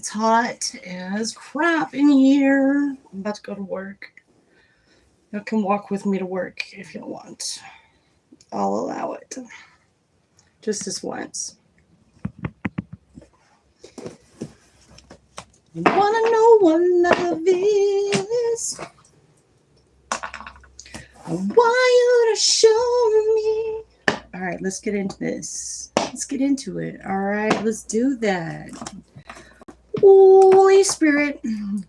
It's hot as crap in here. I'm about to go to work. You can walk with me to work if you want. I'll allow it. Just this once. You wanna know what love is? I want you to show me. All right, let's get into this. Let's get into it. All right, let's do that. Holy Spirit,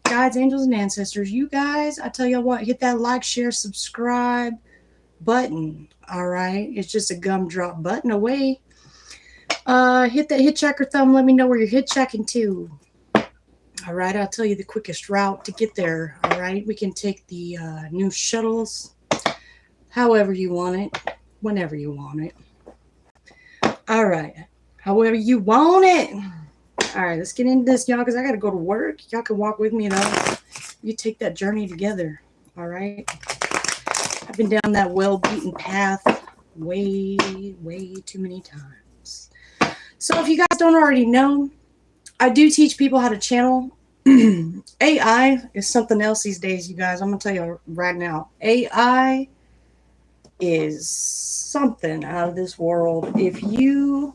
guides, angels, and ancestors, you guys, I tell you what, hit that like, share, subscribe button. All right, it's just a gumdrop button away. Hit that hit checker thumb. Let me know where you're hit checking to. All right, I'll tell you the quickest route to get there. All right, we can take the new shuttles however you want it, whenever you want it. All right, however you want it. All right, let's get into this, y'all, because I got to go to work. Y'all can walk with me, though. You take that journey together. All right. I've been down that well-beaten path way, way too many times. So if you guys don't already know, I do teach people how to channel. AI is something else these days, you guys. I'm going to tell you right now. AI is something out of this world. If you...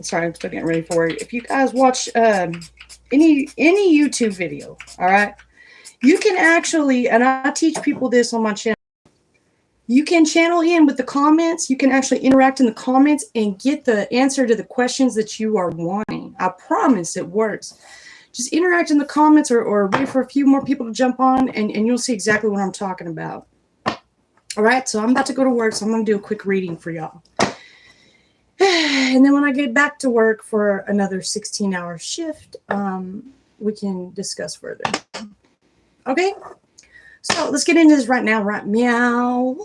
Sorry, I'm still getting ready for it. If you guys watch any YouTube video, all right, you can actually, and I teach people this on my channel, you can channel in with the comments. You can actually interact in the comments and get the answer to the questions that you are wanting. I promise it works. Just interact in the comments or wait for a few more people to jump on, and you'll see exactly what I'm talking about. All right, so I'm about to go to work, so I'm going to do a quick reading for y'all. And then when I get back to work for another 16-hour shift, we can discuss further. Okay? So let's get into this right now. Right? Meow.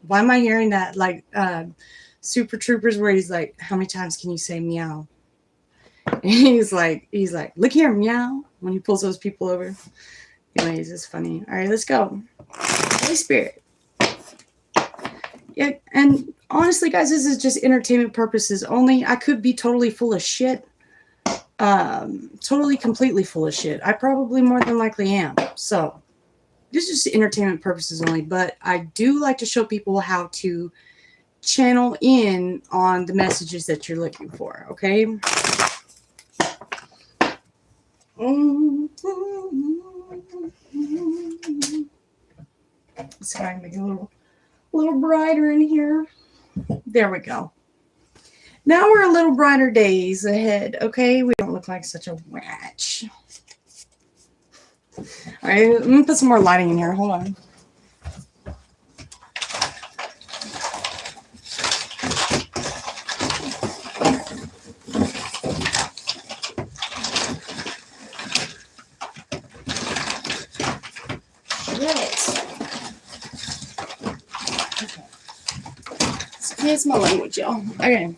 Why am I hearing that? Like Super Troopers, where he's like, how many times can you say meow? And he's like, look here, meow, when he pulls those people over. Anyways, it's funny. All right, let's go. Holy Spirit. Yeah, and honestly, guys, this is just entertainment purposes only. I could be totally full of shit. Totally, completely full of shit. I probably more than likely am. So, this is just entertainment purposes only. But I do like to show people how to channel in on the messages that you're looking for. Okay? Let's try and make it a little brighter in here. There we go. Now we're a little brighter days ahead, okay? We don't look like such a witch. All right, let me put some more lighting in here. Hold on. It's my language, y'all. Okay.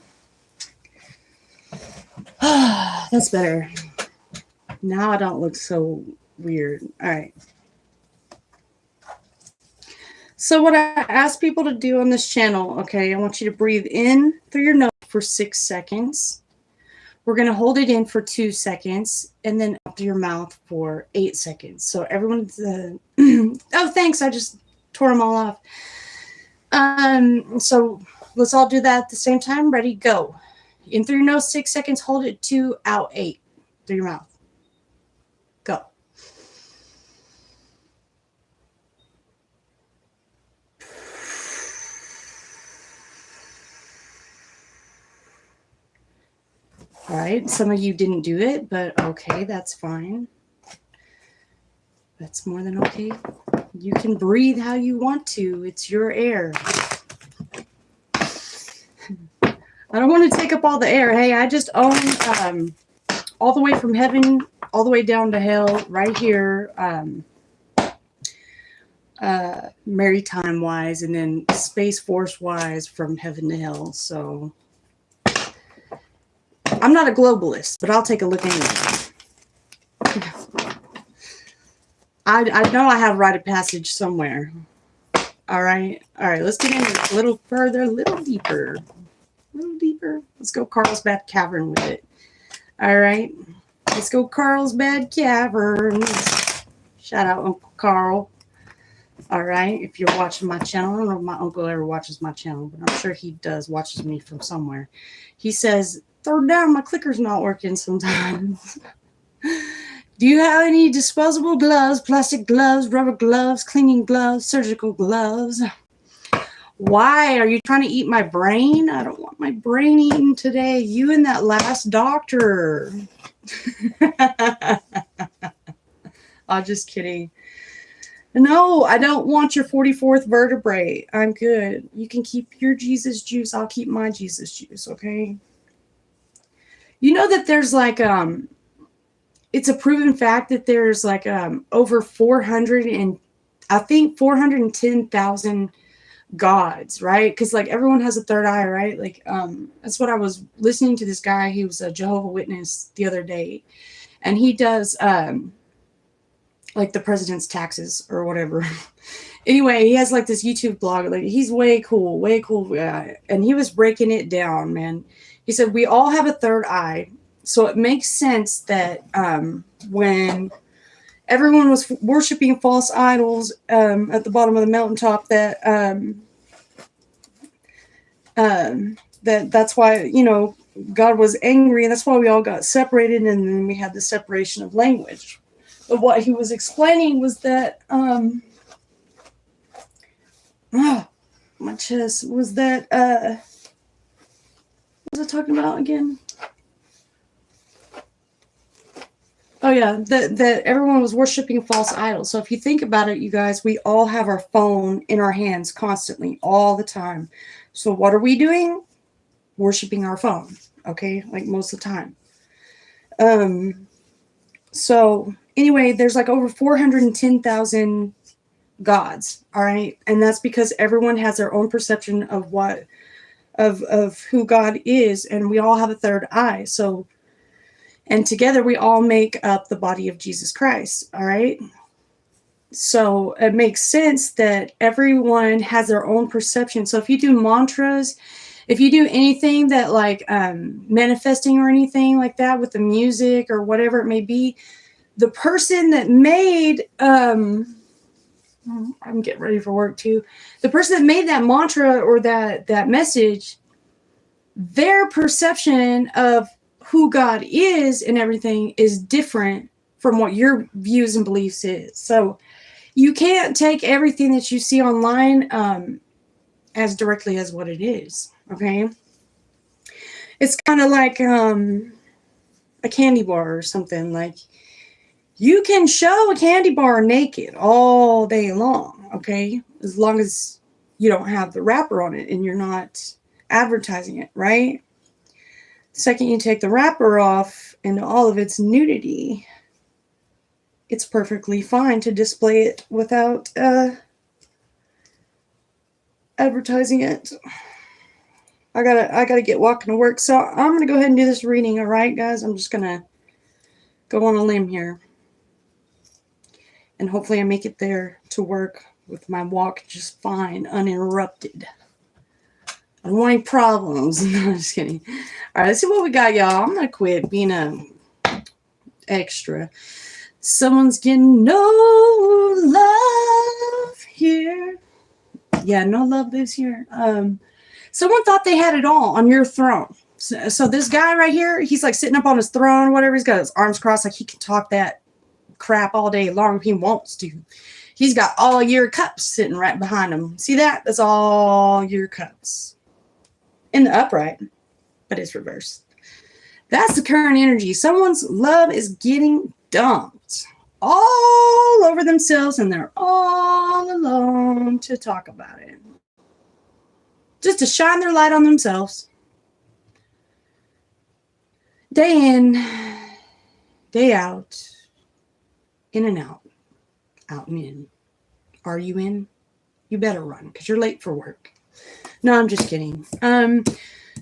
That's better. Now I don't look so weird. All right. So what I ask people to do on this channel, okay, I want you to breathe in through your nose for 6 seconds. We're going to hold it in for 2 seconds and then up to your mouth for 8 seconds. So everyone's, oh, thanks. I just tore them all off. So let's all do that at the same time. Ready? Go. In through your nose, 6 seconds. Hold it 2, out 8. Through your mouth. Go. All right. Some of you didn't do it, but okay, that's fine. That's more than okay. You can breathe how you want to. It's your air. I don't want to take up all the air. Hey, I just own all the way from heaven, all the way down to hell, right here, maritime-wise, and then Space Force-wise from heaven to hell. So I'm not a globalist, but I'll take a look anyway. I know I have rite of passage somewhere. All right. All right. Let's get in a little further, a little deeper. A little deeper. Let's go Carlsbad Cavern with it. All right. Let's go Carlsbad Caverns. Shout out Uncle Carl. All right, if you're watching my channel, I don't know if my uncle ever watches my channel, but I'm sure he does, watches me from somewhere. He says, third down, my clicker's not working sometimes. Do you have any disposable gloves, plastic gloves, rubber gloves, cleaning gloves, surgical gloves? Why? Are you trying to eat my brain? I don't want my brain eaten today. You and that last doctor. I'm just kidding. No, I don't want your 44th vertebrae. I'm good. You can keep your Jesus juice. I'll keep my Jesus juice, okay? You know that there's like, it's a proven fact that there's like over 400 and I think 410,000 gods, right? Because like everyone has a third eye, right? Like that's what I was listening to this guy. He was a Jehovah's Witness the other day, and he does like the president's taxes or whatever. Anyway, he has like this YouTube blog. Like he's way cool guy, and he was breaking it down, man. He said we all have a third eye, so it makes sense that when everyone was worshiping false idols at the bottom of the mountaintop, that's why, you know, God was angry, and that's why we all got separated, and then we had the separation of language. But what he was explaining was that my chest was that what was I talking about again? Oh yeah, that everyone was worshiping false idols. So if you think about it, you guys, we all have our phone in our hands constantly, all the time. So what are we doing? Worshiping our phone, okay? Like most of the time. So anyway, there's like over 410,000 gods, all right? And that's because everyone has their own perception of what, of who God is, and we all have a third eye. So, and together we all make up the body of Jesus Christ, all right? So it makes sense that everyone has their own perception. So if you do mantras, if you do anything that like manifesting or anything like that with the music or whatever it may be, the person that made, I'm getting ready for work too. The person that made that mantra or that message, their perception of who God is and everything is different from what your views and beliefs is. So you can't take everything that you see online as directly as what it is. Okay. It's kind of like a candy bar or something. Like you can show a candy bar naked all day long. Okay. As long as you don't have the wrapper on it and you're not advertising it, right? The second you take the wrapper off and all of its nudity, it's perfectly fine to display it without advertising it. I gotta get walking to work, so I'm gonna go ahead and do this reading. All right, guys, I'm just gonna go on a limb here, and hopefully I make it there to work with my walk just fine, uninterrupted. I don't want any problems. No, I'm just kidding. All right, let's see what we got, y'all. I'm gonna quit being a extra. Someone's getting no love here. Yeah, no love this here. Someone thought they had it all on your throne. So this guy right here, he's like sitting up on his throne, whatever. He's got his arms crossed, like he can talk that crap all day long if he wants to. He's got all your cups sitting right behind him. See that? That's all your cups. In the upright, but it's reversed. That's the current energy. Someone's love is getting dumped all over themselves, and they're all alone to talk about it. Just to shine their light on themselves. Day in, day out, in and out, out and in. Are you in? You better run because you're late for work. No, I'm just kidding.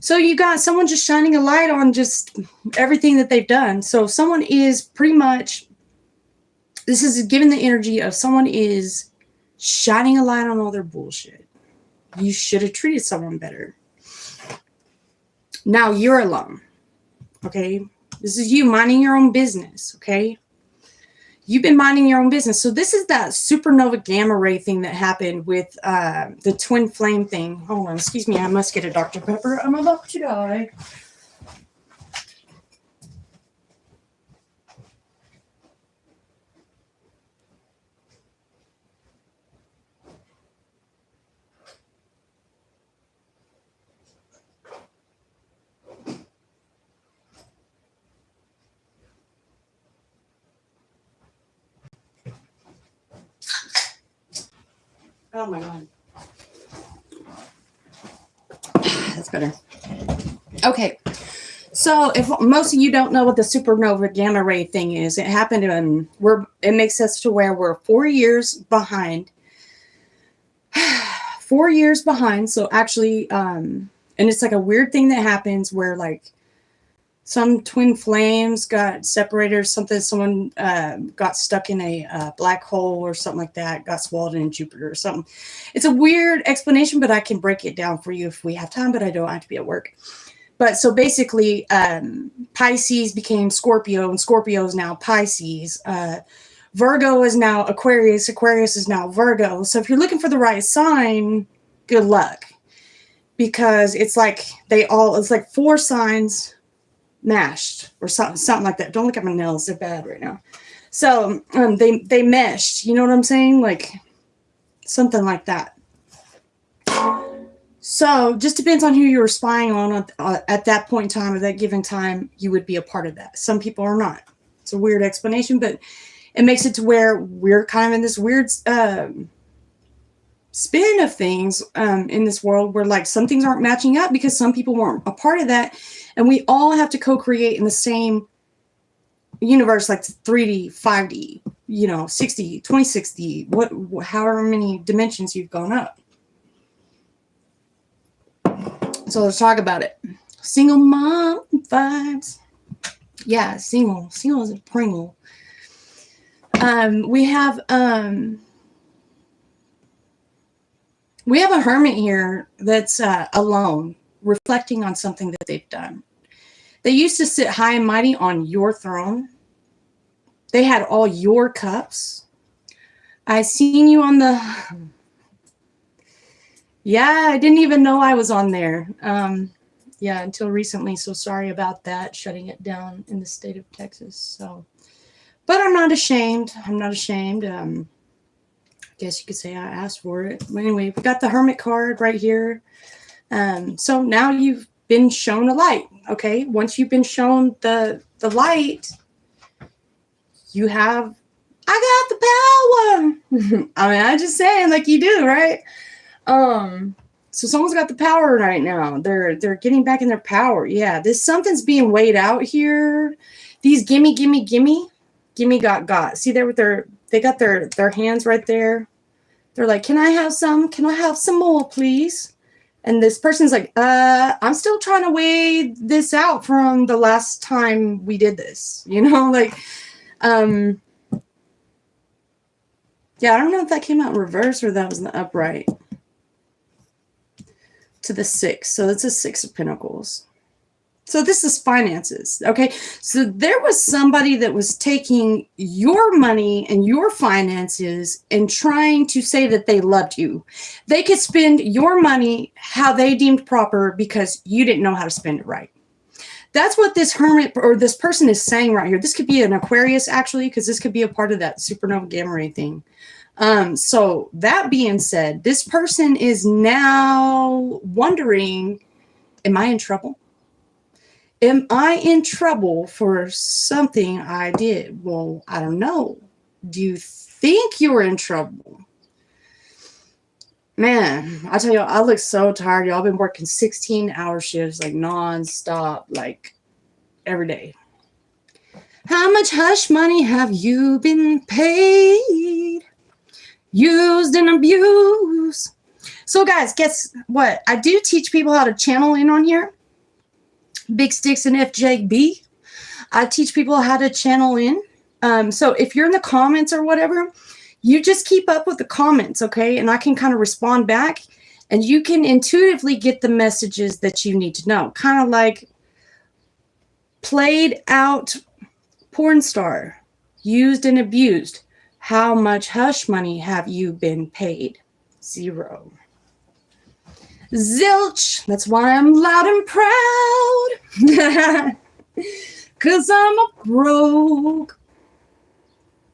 So you got someone just shining a light on just everything that they've done. So someone is pretty much, this is given the energy of someone is shining a light on all their bullshit. You should have treated someone better. Now you're alone. Okay? This is you minding your own business, okay? You've been minding your own business. So this is that supernova gamma ray thing that happened with the twin flame thing. Hold on, excuse me. I must get a Dr. Pepper. I'm about to die. Oh my God. That's better. Okay. So if most of you don't know what the supernova gamma ray thing is, it happened in, it makes us to where we're 4 years behind. 4 years behind. So actually, and it's like a weird thing that happens where like some twin flames got separated or something. Someone got stuck in a black hole or something like that, got swallowed in Jupiter or something. It's a weird explanation, but I can break it down for you if we have time, but I don't have to be at work. But so basically, Pisces became Scorpio, and Scorpio is now Pisces. Virgo is now Aquarius. Aquarius is now Virgo. So if you're looking for the right sign, good luck. Because it's like it's like 4 signs mashed or something like that. Don't look at my nails. They're bad right now. So they meshed. You know what I'm saying? Like something like that. So just depends on who you were spying on at that point in time, at that given time, you would be a part of that. Some people are not. It's a weird explanation, but it makes it to where we're kind of in this weird spin of things in this world where like some things aren't matching up because some people weren't a part of that. And we all have to co-create in the same universe, like 3D, 5D, 60, 2060, however many dimensions you've gone up. So let's talk about it. Single mom vibes. Yeah, single. Single is a Pringle. We have a hermit here that's alone, reflecting on something that they've done. They used to sit high and mighty on your throne. They had all your cups. I seen you on the... Yeah, I didn't even know I was on there. Yeah, until recently. So sorry about that, shutting it down in the state of Texas. So, but I'm not ashamed. I'm not ashamed. I guess you could say I asked for it. But anyway, we got the Hermit card right here. So now you've been shown a light. Okay, once you've been shown the light, you have, I got the power. I mean, I'm just saying, like you do, right? So someone's got the power right now. They're getting back in their power. Yeah, something's being weighed out here. These gimme, got. See there with they got their hands right there. They're like, can I have some? Can I have some more, please? And this person's like, I'm still trying to weigh this out from the last time we did this. Like, yeah, I don't know if that came out in reverse or that was in the upright. To the 6. So it's a 6 of Pentacles. So this is finances. Okay. So there was somebody that was taking your money and your finances and trying to say that they loved you. They could spend your money how they deemed proper because you didn't know how to spend it right. That's what this hermit or this person is saying right here. This could be an Aquarius actually, because this could be a part of that supernova gamma ray thing. So that being said, this person is now wondering, am I in trouble? Am I in trouble for something I did? Well, I don't know. Do you think you're in trouble? Man, I tell you, I look so tired. Y'all been working 16-hour shifts, like non-stop, like every day. How much hush money have you been paid? Used and abused. So guys, guess what? I do teach people how to channel in on here. Big Sticks and FJB. I teach people how to channel in. So if you're in the comments or whatever, you just keep up with the comments, okay? And I can kind of respond back and you can intuitively get the messages that you need to know. Kind of like Played out porn star. Used and abused. How much hush money have you been paid? 0. Zilch. That's why I'm loud and proud. 'Cause I'm a broke.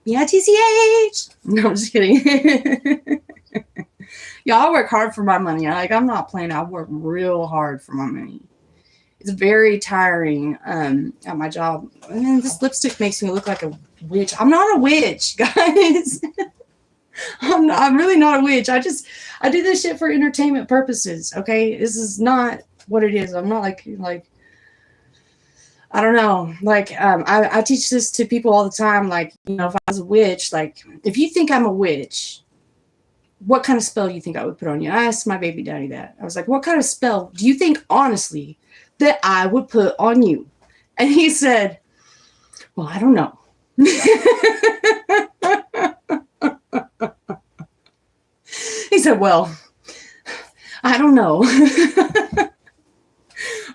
B-I-T-C-H. No, I'm just kidding. Y'all, I work hard for my money. I'm not playing. I work real hard for my money. It's very tiring at my job. And then this lipstick makes me look like a witch. I'm not a witch, guys. I'm really not a witch. I do this shit for entertainment purposes. Okay, this is not what it is. I'm not like I don't know. I teach this to people all the time. Like, you know, if I was a witch, like if you think I'm a witch, what kind of spell do you think I would put on you? I asked my baby daddy that. I was like, what kind of spell do you think, honestly, that I would put on you? And he said, well, I don't know. He said, well, I don't know.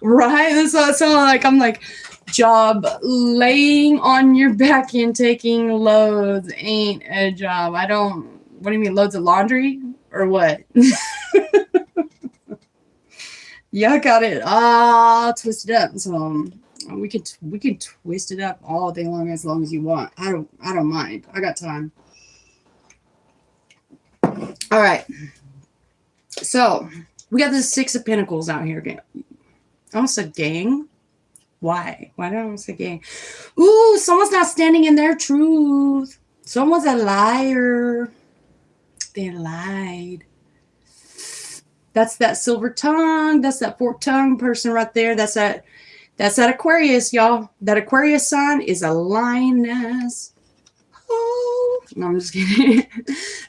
Right? So like, I'm like, job laying on your back and taking loads ain't a job. What do you mean, loads of laundry or what? Yeah, got it all twisted up. So we can twist it up all day long as you want. I don't mind. I got time. All right. So we got this 6 of Pentacles out here again. I almost said gang. Why? Why did I almost say gang? Ooh, someone's not standing in their truth. Someone's a liar. They lied. That's that silver tongue. That's that forked tongue person right there. That's that Aquarius, y'all. That Aquarius sign is a lioness. Oh, no, I'm just kidding.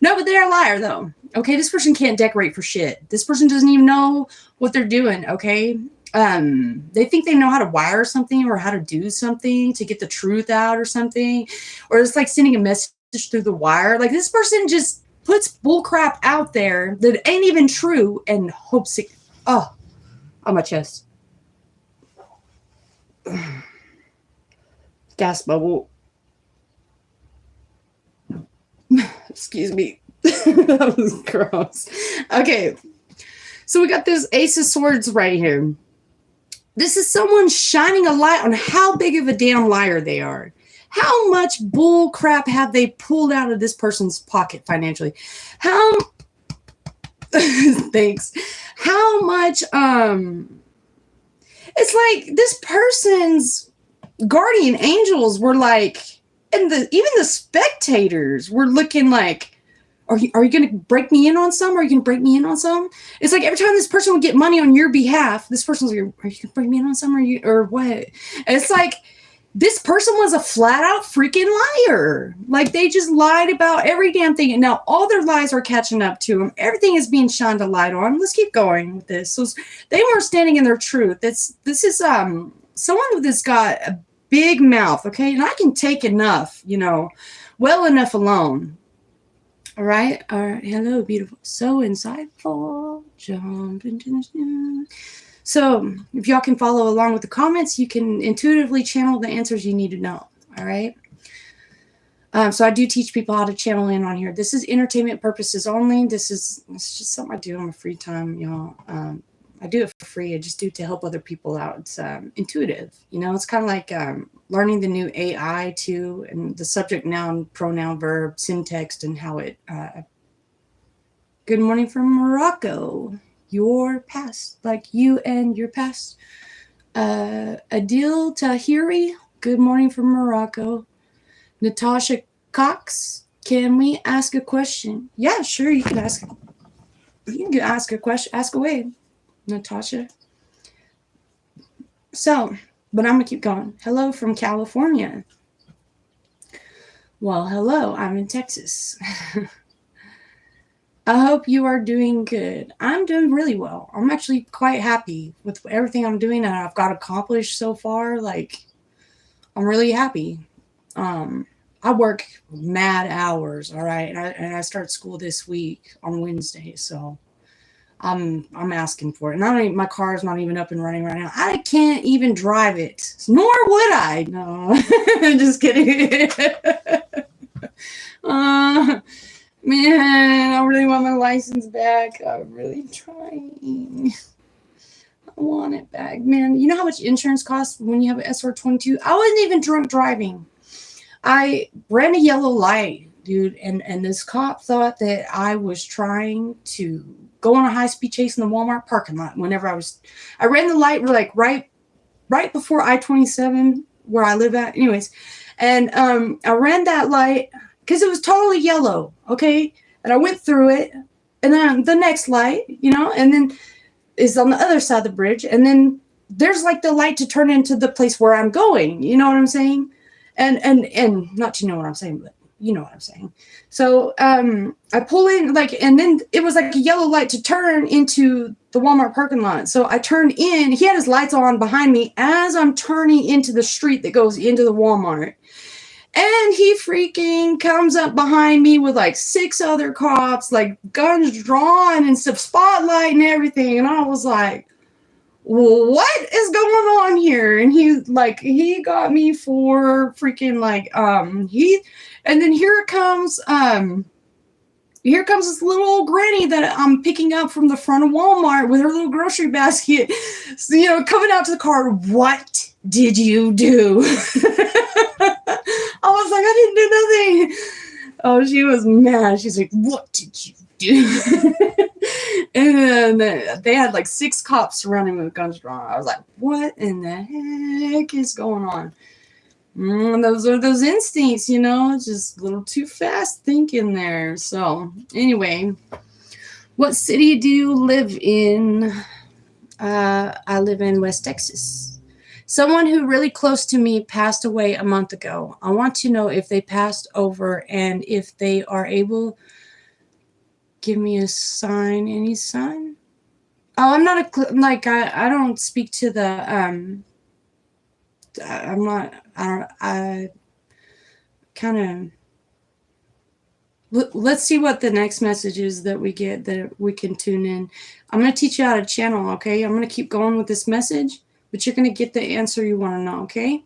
No, but they're a liar, though. Okay, this person can't decorate for shit. This person doesn't even know what they're doing, okay? They think they know how to wire something or how to do something to get the truth out or something. Or it's like sending a message through the wire. Like, this person just puts bullcrap out there that ain't even true and hopes it... Oh, on my chest. Gas bubble. Excuse me. That was gross. Okay. So we got this Ace of Swords right here. This is someone shining a light on how big of a damn liar they are. How much bull crap have they pulled out of this person's pocket financially? Thanks. How much, it's like this person's guardian angels were like, and even the spectators were looking like, are you going to break me in on some? Are you going to break me in on some? It's like every time this person would get money on your behalf, this person's like, are you going to break me in on some? Or what? And it's like, this person was a flat out freaking liar. Like, they just lied about every damn thing. And now all their lies are catching up to them. Everything is being shined a light on. Let's keep going with this. So they weren't standing in their truth. This is someone that's got a big mouth, okay? And I can take enough, well enough alone. All right. Hello, beautiful. So insightful. Jump into the... So if y'all can follow along with the comments, you can intuitively channel the answers you need to know. All right. So I do teach people how to channel in on here. This is entertainment purposes only. It's just something I do on my free time, y'all. I do it for free. I just do it to help other people out. It's intuitive. It's kind of like learning the new AI too, and the subject, noun, pronoun, verb, syntax, and how it... Good morning from Morocco. Your past, like you and your past. Adil Tahiri, good morning from Morocco. Natasha Cox, can we ask a question? Yeah, sure, you can ask a question. Ask away, Natasha. So, but I'm gonna keep going. Hello from California. Well, hello, I'm in Texas. I hope you are doing good. I'm doing really well. I'm actually quite happy with everything I'm doing and I've got accomplished so far. Like, I'm really happy. I work mad hours, all right? And I start school this week on Wednesday. So I'm asking for it. And I don't even, my car is not even up and running right now. I can't even drive it, nor would I. No, just kidding. Man, I really want my license back. I'm really trying. I want it back, man. You know how much insurance costs when you have an SR22? I wasn't even drunk driving. I ran a yellow light, dude, and this cop thought that I was trying to go on a high-speed chase in the Walmart parking lot. Whenever I ran the light like right before I-27 where I live at. Anyways, and I ran that light because it was totally yellow, okay? And I went through it, and then the next light, you know, and then is on the other side of the bridge, and then there's like the light to turn into the place where I'm going. You know what I'm saying? And not you know what I'm saying, but you know what I'm saying. So I pull in like, and then it was like a yellow light to turn into the Walmart parking lot. So I turned in. He had his lights on behind me as I'm turning into the street that goes into the Walmart. And he freaking comes up behind me with like 6 other cops, like guns drawn and stuff, spotlight and everything. And I was like, what is going on here? And he got me for freaking like, and then here comes this little old granny that I'm picking up from the front of Walmart with her little grocery basket, so, you know, coming out to the car. What did you do? I was like, I didn't do nothing. Oh, she was mad. She's like, what did you do? And then they had like 6 cops surrounding me with guns drawn. I was like, what in the heck is going on? Those are those instincts, you know, just a little too fast thinking there. So anyway, what city do you live in? I live in West Texas. Someone who really close to me passed away a month ago. I want to know if they passed over and if they are able. Give me a sign. Any sign? Oh, I'm not I don't speak to the I kind of, let's see what the next message is that we get that we can tune in. I'm going to teach you how to channel, okay? I'm going to keep going with this message, but you're going to get the answer you want to know, okay?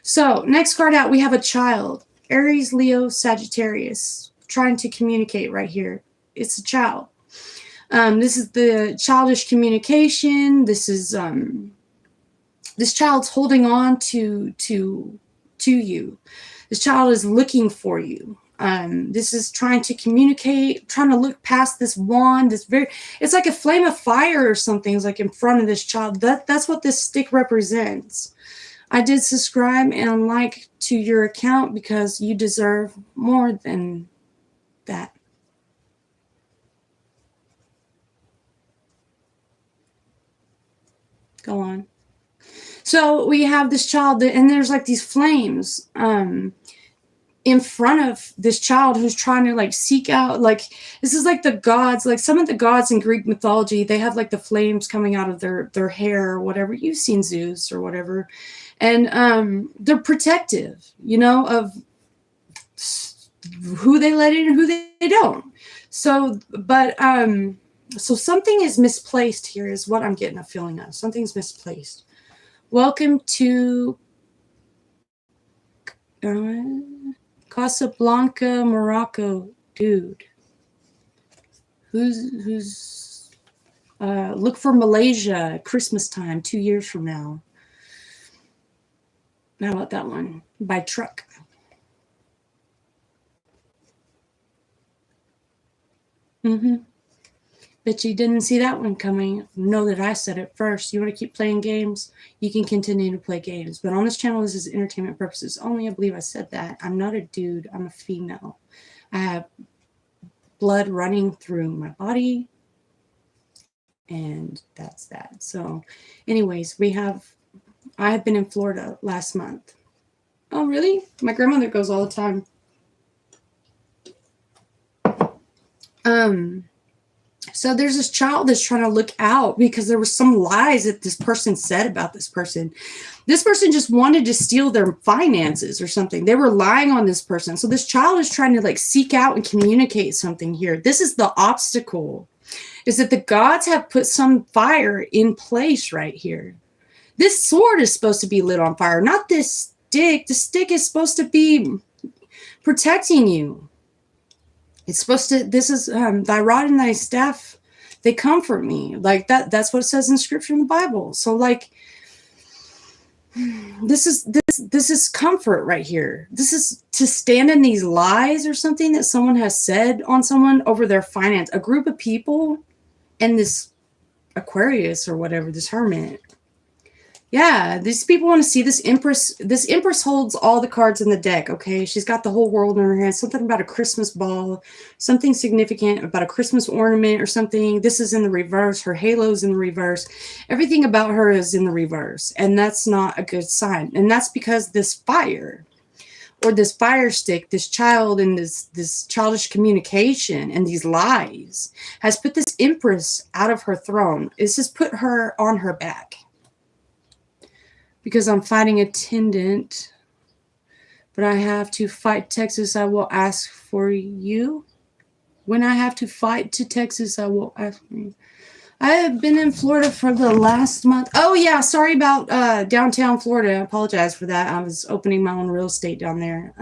So next card out, we have a child. Aries, Leo, Sagittarius. Trying to communicate right here. It's a child. This is the childish communication. This is this child's holding on to you. This child is looking for you. This is trying to communicate, trying to look past this wand. It's like a flame of fire or something is like in front of this child. That's what this stick represents. I did subscribe and like to your account because you deserve more than that. Go on. So we have this child and there's like these flames in front of this child who's trying to like seek out, like this is like the gods, like some of the gods in Greek mythology, they have like the flames coming out of their hair or whatever. You've seen Zeus or whatever. And they're protective, you know, of who they let in and who they don't. So, but so something is misplaced here is what I'm getting a feeling of. Something's misplaced. Welcome to Casablanca, Morocco, dude. Who's look for Malaysia Christmas time 2 years from now. How about that one? By truck. Bet you didn't see that one coming. Know that I said it first. You want to keep playing games? You can continue to play games. But on this channel, this is entertainment purposes only. I believe I said that. I'm not a dude. I'm a female. I have blood running through my body. And that's that. So anyways, I have been in Florida last month. Oh, really? My grandmother goes all the time. So there's this child that's trying to look out because there was some lies that this person said about this person. This person just wanted to steal their finances or something. They were lying on this person. So this child is trying to like seek out and communicate something here. This is the obstacle. is that the gods have put some fire in place right here. This sword is supposed to be lit on fire, not this stick. The stick is supposed to be protecting you. It's supposed to, this is thy rod and thy staff, they comfort me. Like that's what it says in scripture in the Bible. So like, this is comfort right here. This is to stand in these lies or something that someone has said on someone over their finance. A group of people and this Aquarius or whatever, this hermit. Yeah, these people want to see this Empress. This Empress holds all the cards in the deck, okay? She's got the whole world in her hand. Something about a Christmas ball. Something significant about a Christmas ornament or something. This is in the reverse. Her halo's in the reverse. Everything about her is in the reverse. And that's not a good sign. And that's because this fire, or this fire stick, this child and this childish communication and these lies has put this Empress out of her throne. This has put her on her back. Because I'm fighting a attendant, but I have to fight Texas, I will ask for you. When I have to fight to Texas, I will ask for you. I have been in Florida for the last month. Oh, yeah, sorry about downtown Florida. I apologize for that. I was opening my own real estate down there,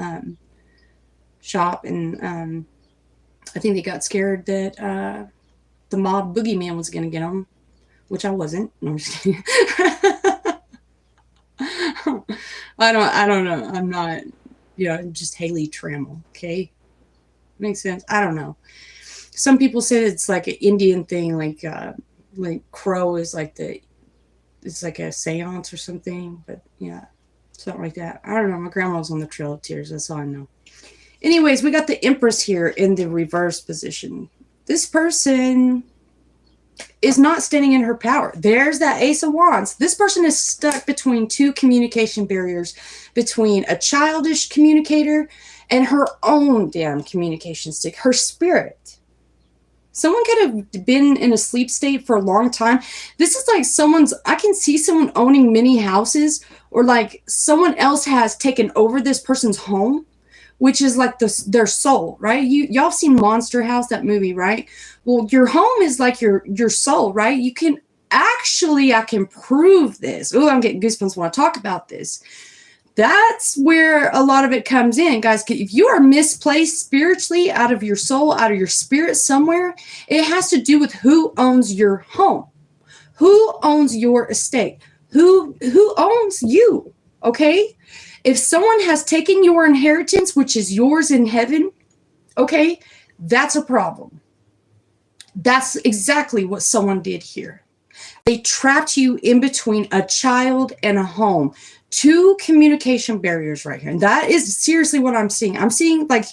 shop, and I think they got scared that the mob boogeyman was going to get them, which I wasn't. No, I'm just kidding. I don't know. I'm not, I'm just Haley Trammell. Okay. Makes sense. I don't know. Some people say it's like an Indian thing, like crow is like it's like a seance or something, but yeah, something like that. I don't know. My grandma was on the Trail of Tears. That's all I know. Anyways, we got the Empress here in the reverse position. This person is not standing in her power. There's that Ace of Wands. This person is stuck between two communication barriers, between a childish communicator and her own damn communication stick, her spirit. Someone could have been in a sleep state for a long time. This is like I can see someone owning many houses, or like someone else has taken over this person's home, which is like their soul, right? Y'all have seen Monster House, that movie, right? Well, your home is like your soul, right? You can actually, I can prove this. Oh, I'm getting goosebumps when I talk about this. That's where a lot of it comes in, guys. If you are misplaced spiritually, out of your soul, out of your spirit somewhere, it has to do with who owns your home, who owns your estate, who owns you, okay? If someone has taken your inheritance, which is yours in heaven, okay, that's a problem. That's exactly what someone did here. They trapped you in between a child and a home. Two communication barriers right here. And that is seriously what I'm seeing. I'm seeing like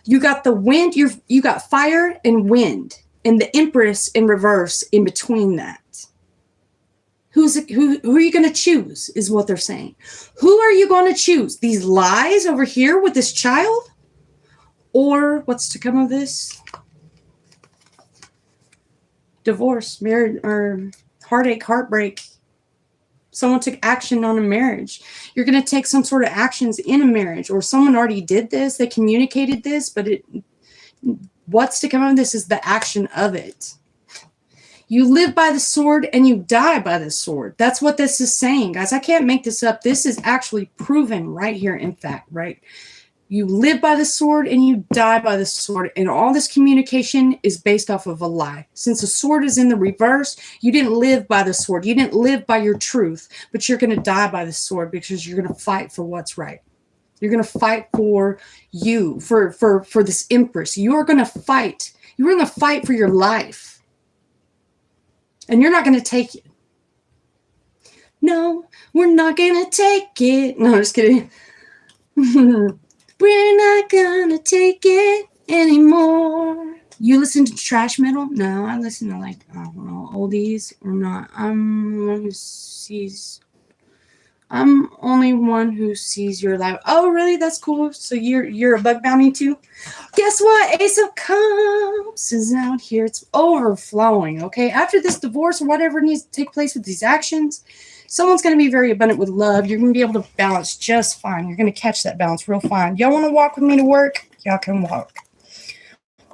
you got the wind, you got fire and wind, and the Empress in reverse in between that. Who are you going to choose is what they're saying. Who are you going to choose? These lies over here with this child? Or what's to come of this? Divorce, marriage, or heartache, heartbreak. Someone took action on a marriage. You're going to take some sort of actions in a marriage, or someone already did this. They communicated this, but what's to come of this is the action of it. You live by the sword and you die by the sword. That's what this is saying, guys. I can't make this up. This is actually proven right here, in fact, right? You live by the sword and you die by the sword. And all this communication is based off of a lie. Since the sword is in the reverse, you didn't live by the sword. You didn't live by your truth, but you're going to die by the sword because you're going to fight for what's right. You're going to fight for you, for this Empress. You're going to fight. You're going to fight for your life. And you're not going to take it. No, we're not going to take it. No, I'm just kidding. We're not going to take it anymore. You listen to trash metal? No, I listen to like, I don't know, oldies or not. I'm only one who sees your life. Oh, really? That's cool. So you're a bug bounty too? Guess what? Ace of Cups is out here. It's overflowing, okay? After this divorce or whatever needs to take place with these actions, someone's going to be very abundant with love. You're going to be able to balance just fine. You're going to catch that balance real fine. Y'all want to walk with me to work? Y'all can walk.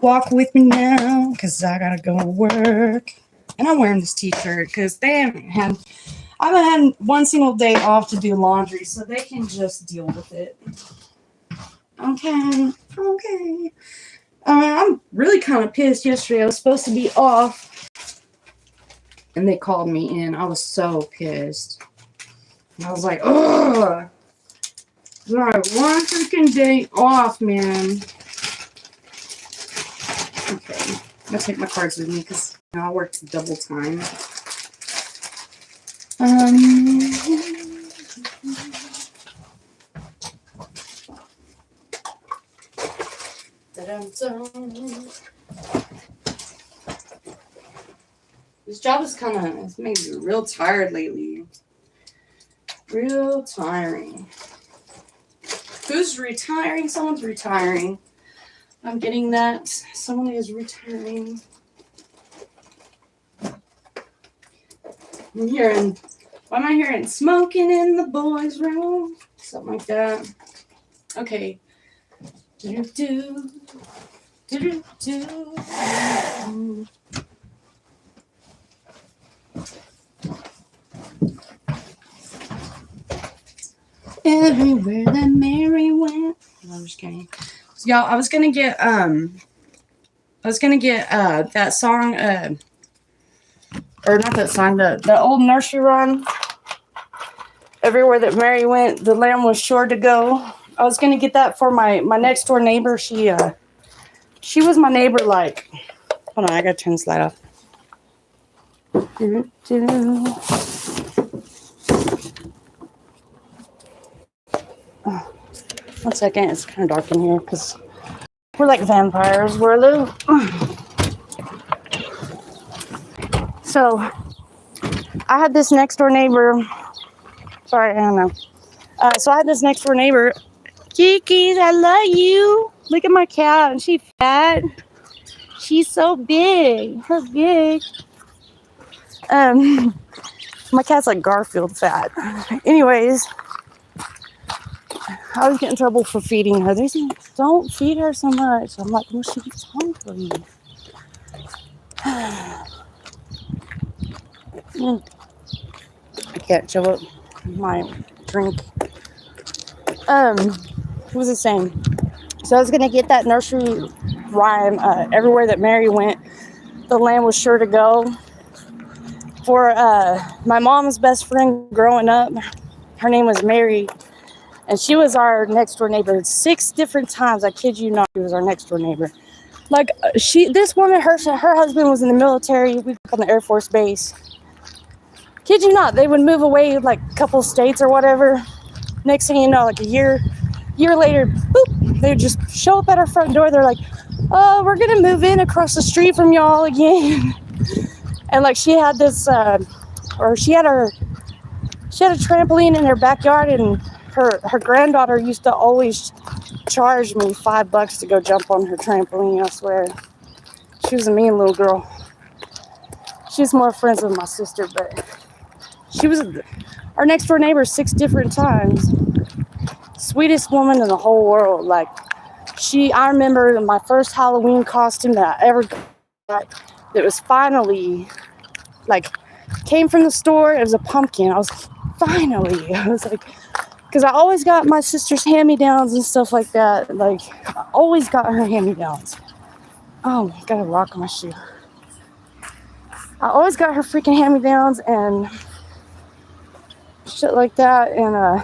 Walk with me now, because I gotta go to work. And I'm wearing this t-shirt because I haven't had one single day off to do laundry, so they can just deal with it. Okay. I'm really kind of pissed yesterday. I was supposed to be off, and they called me in. I was so pissed. And I was like, ugh. All right, one freaking day off, man. Okay, I'm gonna take my cards with me because I worked double time. This job is it's made me real tired lately. Real tiring. Who's retiring? Someone's retiring. I'm getting that. Someone is retiring. I'm hearing, why am I hearing smoking in the boys' room? Something like that. Okay. Do-do-do. Do-do-do. Everywhere that Mary went. No, I'm just kidding. So, y'all, I was gonna get that song, or not that song, the old nursery rhyme. Everywhere that Mary went, the lamb was sure to go. I was gonna get that for my next door neighbor. She was my neighbor. Like, hold on, I gotta turn this light off. One second, it's kind of dark in here because we're like vampires. We're a little. So, I had this next door neighbor. Sorry, I don't know. So I had this next door neighbor. Kiki, I love you. Look at my cat. And she's fat. She's so big. Her big. My cat's like Garfield fat. Anyways, I always get in trouble for feeding her. They say, don't feed her so much. I'm like, well, she's hungry. I can't show up my drink. What was it saying? So I was gonna get that nursery rhyme. Everywhere that Mary went, the lamb was sure to go. For my mom's best friend growing up, her name was Mary. And she was our next door neighbor 6 different times. I kid you not, she was our next door neighbor. Like this woman, her husband was in the military. We worked on the Air Force base. Kid you not, they would move away like a couple states or whatever. Next thing you know, like a year later, boop, they would just show up at our front door. They're like, "Oh, we're gonna move in across the street from y'all again." And like she had this, she had a trampoline in her backyard, and her granddaughter used to always charge me $5 to go jump on her trampoline. I swear, she was a mean little girl. She's more friends with my sister, but she was our next door neighbor 6 different times. Sweetest woman in the whole world. Like I remember my first Halloween costume that I ever got. That was finally like came from the store. It was a pumpkin. I was like. Because I always got my sister's hand-me-downs and stuff like that. Like, I always got her hand-me-downs. Oh, got a rock on my shoe. I always got her freaking hand-me-downs and shit like that. And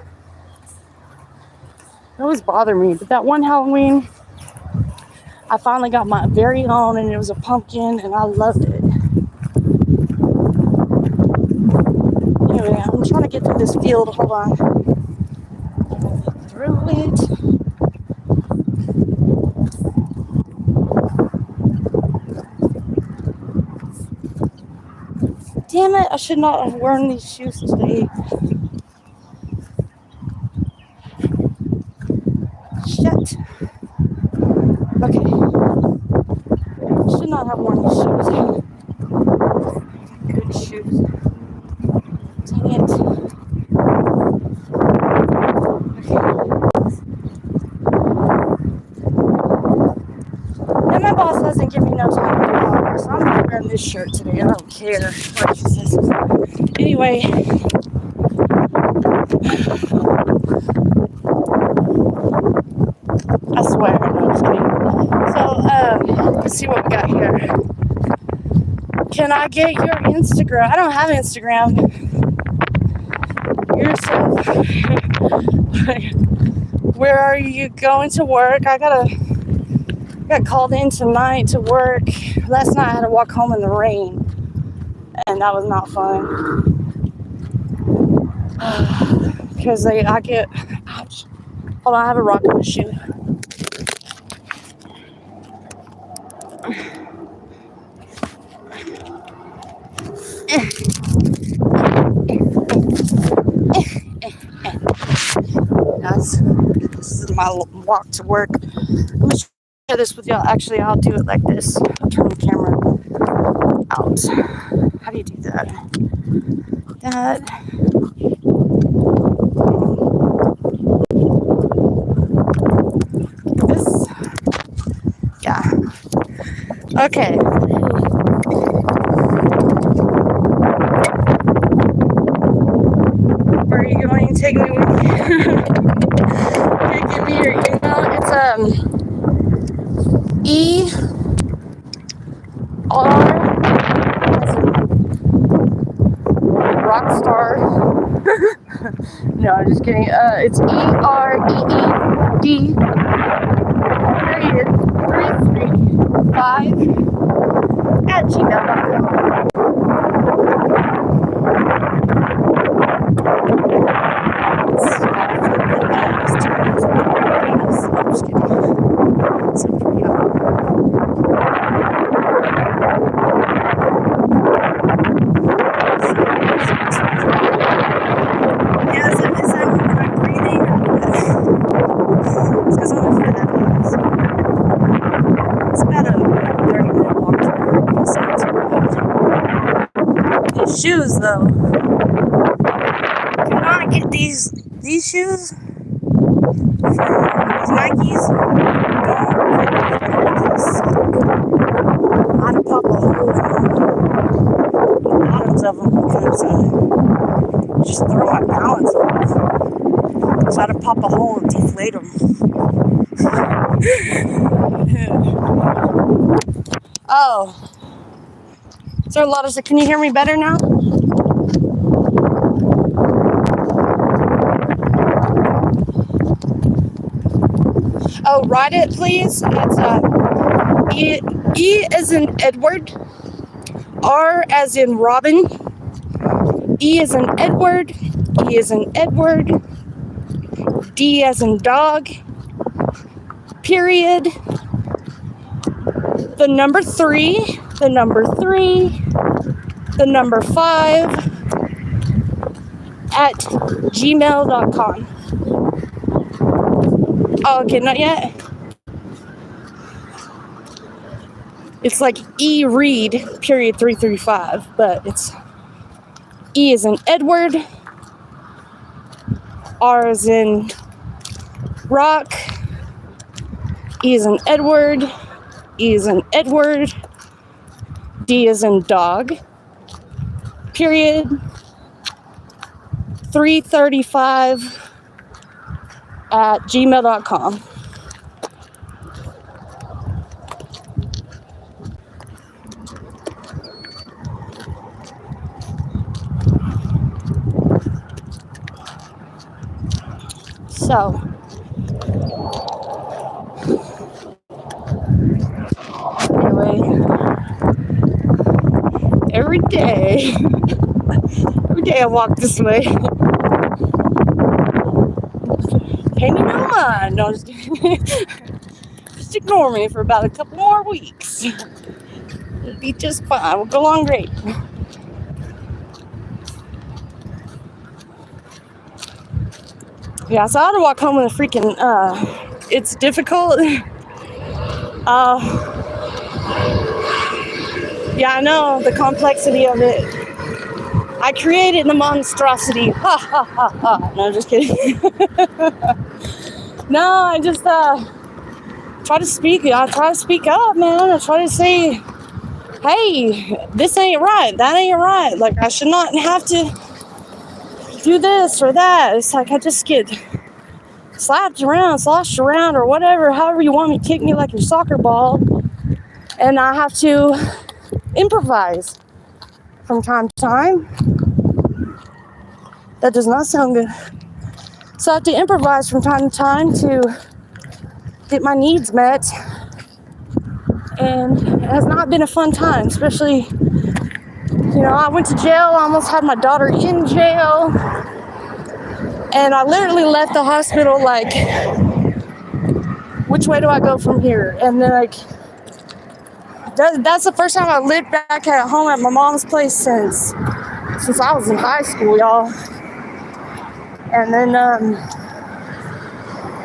it always bothered me. But that one Halloween, I finally got my very own, and it was a pumpkin, and I loved it. Anyway, I'm trying to get through this field. Hold on. Through it. Damn it, I should not have worn these shoes today. Shit. Okay. Should not have worn these shoes. Good shoes. Dang it. boss doesn't give me no time to do homework, so I'm not wearing this shirt today. I don't care what she says. Anyway, I swear, no, I'm just kidding. So, let's see what we got here. Can I get your Instagram? I don't have Instagram. You're so... Where are you going to work? I got called in tonight to work. Last night I had to walk home in the rain, and that was not fun. Because I get... Ouch. Hold on, I have a rock in my shoe. This is my walk to work. Let me share this with y'all. Actually, I'll do it like this. I'll turn the camera out. How do you do that? This? Yeah. Okay. Where are you going? Take me with you. Okay, give me your email. It's E-R Rockstar. No, I'm just kidding. It's EREED period 335 at gmail.com. Shoes though. Can I get these shoes from these Nikes? I'd pop a hole in the bottoms of them because just throw my balance off. So I'd pop a hole and deflate them. Oh. Is there a lot of... Can you hear me better now? Oh, write it, please. It's E as in Edward, R as in Robin, E as in Edward, E as in Edward, D as in dog, period, the number 3, the number 3, the number 5 at gmail.com. Oh, okay, not yet. It's like E-read, period 335, but it's E as in Edward, R as in rock, E as in Edward, E as in Edward, D as in dog, period 335 at gmail.com. So, anyway, every day I walk this way. Pay me no mind. No, just ignore me for about a couple more weeks. It'll be just fine. We'll go on great. Yeah, so I had to walk home with a freaking, it's difficult. Yeah, I know the complexity of it. I created the monstrosity. Ha ha ha ha. No, I'm just kidding. No, I just, trying try to speak up, man. I try to say, hey, this ain't right, that ain't right. Like, I should not have to do this or that. It's like I just get slapped around, sloshed around, or whatever, however you want me to kick me like your soccer ball. And I have to improvise from time to time. That does not sound good. So I have to improvise from time to time to get my needs met. And it has not been a fun time, especially, I went to jail. I almost had my daughter in jail. And I literally left the hospital like, which way do I go from here? And then that's the first time I lived back at home at my mom's place since I was in high school, y'all. And then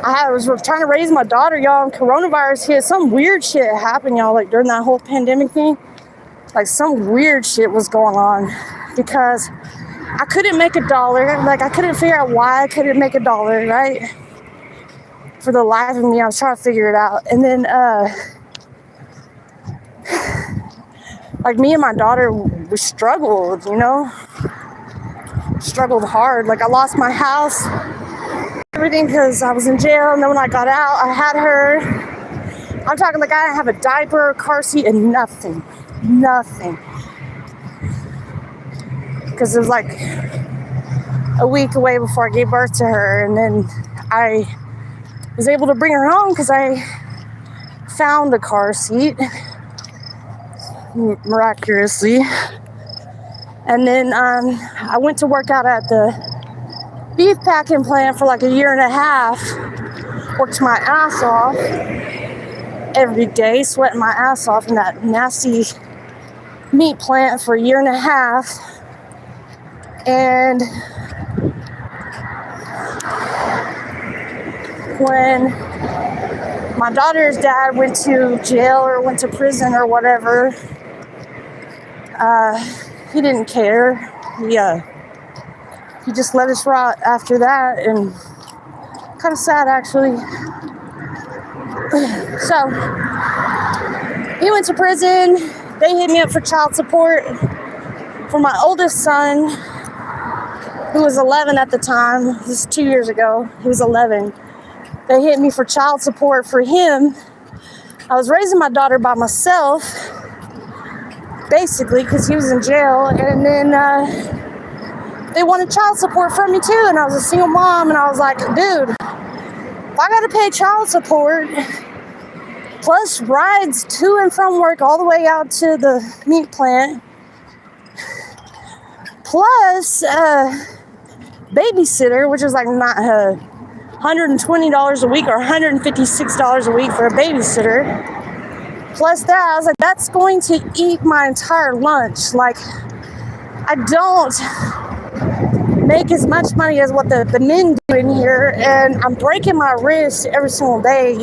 I was trying to raise my daughter, y'all, and coronavirus hit. Some weird shit happened, y'all, like during that whole pandemic thing. Like some weird shit was going on because I couldn't make $1. Like I couldn't figure out why I couldn't make $1, right? For the life of me, I was trying to figure it out. And then like me and my daughter, we struggled, struggled hard. Like I lost my house, everything, because I was in jail. And then when I got out, I had her. I'm talking like I didn't have a diaper, car seat, and nothing. Because it was like a week away before I gave birth to her. And then I was able to bring her home because I found a car seat miraculously. And then I went to work out at the beef packing plant for like a year and a half. Worked my ass off every day, sweating my ass off in that nasty meat plant for a year and a half. And when my daughter's dad went to jail or went to prison or whatever, he didn't care. He just let us rot after that, and kind of sad actually. So he went to prison. They hit me up for child support for my oldest son, who was 11 at the time. This is 2 years ago. He was 11. They hit me for child support for him. I was raising my daughter by myself, basically, because he was in jail. And then they wanted child support from me too. And I was a single mom, and I was like, dude, if I gotta pay child support plus rides to and from work all the way out to the meat plant, plus babysitter, which is like not $120 a week or $156 a week for a babysitter, plus that, I was like, that's going to eat my entire lunch. Like, I don't make as much money as what the men do in here, and I'm breaking my wrist every single day,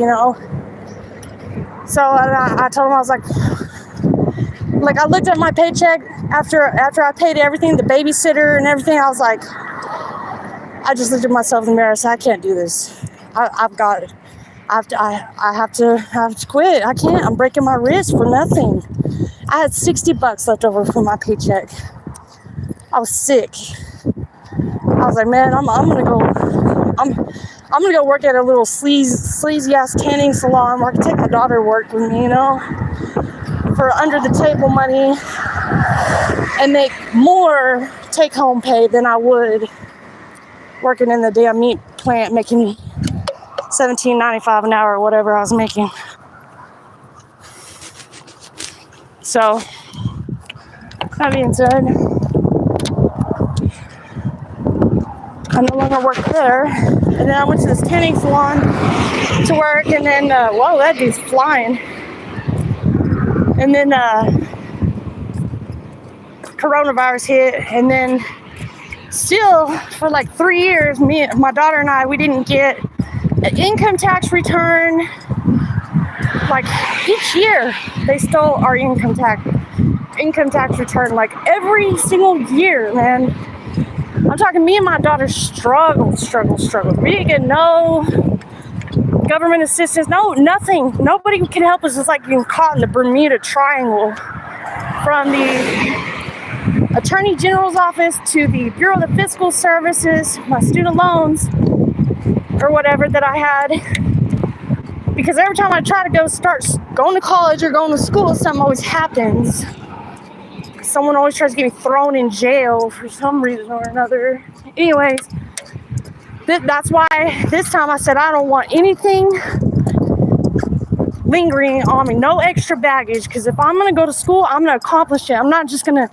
So I told him, I was like, I looked at my paycheck after I paid everything, the babysitter and everything. I was like, I just looked at myself in the mirror and said, I can't do this. I've got it. I have to quit. I can't. I'm breaking my wrist for nothing. I had $60 left over from my paycheck. I was sick. I was like, man, I'm gonna go work at a little sleazy ass tanning salon where I can take my daughter to work with me, for under the table money, and make more take home pay than I would working in the damn meat plant, making $17.95 an hour or whatever I was making. So that being said, I no longer work there. And then I went to this tanning salon to work, and then whoa, that dude's flying. And then coronavirus hit, and then still for like 3 years, my daughter and I, we didn't get an income tax return. Like each year they stole our income tax return, like every single year, man. I'm talking, me and my daughter struggled. We didn't get no government assistance. No, nothing. Nobody can help us. It's like being caught in the Bermuda Triangle. From the Attorney General's office to the Bureau of Fiscal Services, my student loans, or whatever that I had. Because every time I try to start going to college or going to school, something always happens. Someone always tries to get me thrown in jail for some reason or another. Anyways, that's why this time I said I don't want anything lingering on me, no extra baggage, because if I'm going to go to school, I'm going to accomplish it. I'm not just going to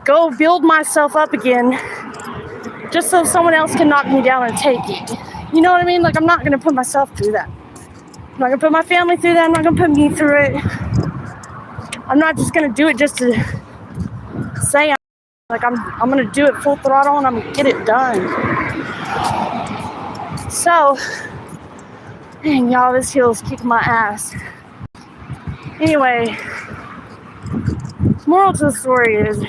go build myself up again just so someone else can knock me down and take it. You know what I mean? Like, I'm not going to put myself through that. I'm not going to put my family through that. I'm not going to put me through it. I'm not just going to do it just to say I'm going to do it full throttle and I'm going to get it done. So, dang, y'all, this hill's kicking my ass. Anyway, moral to the story is,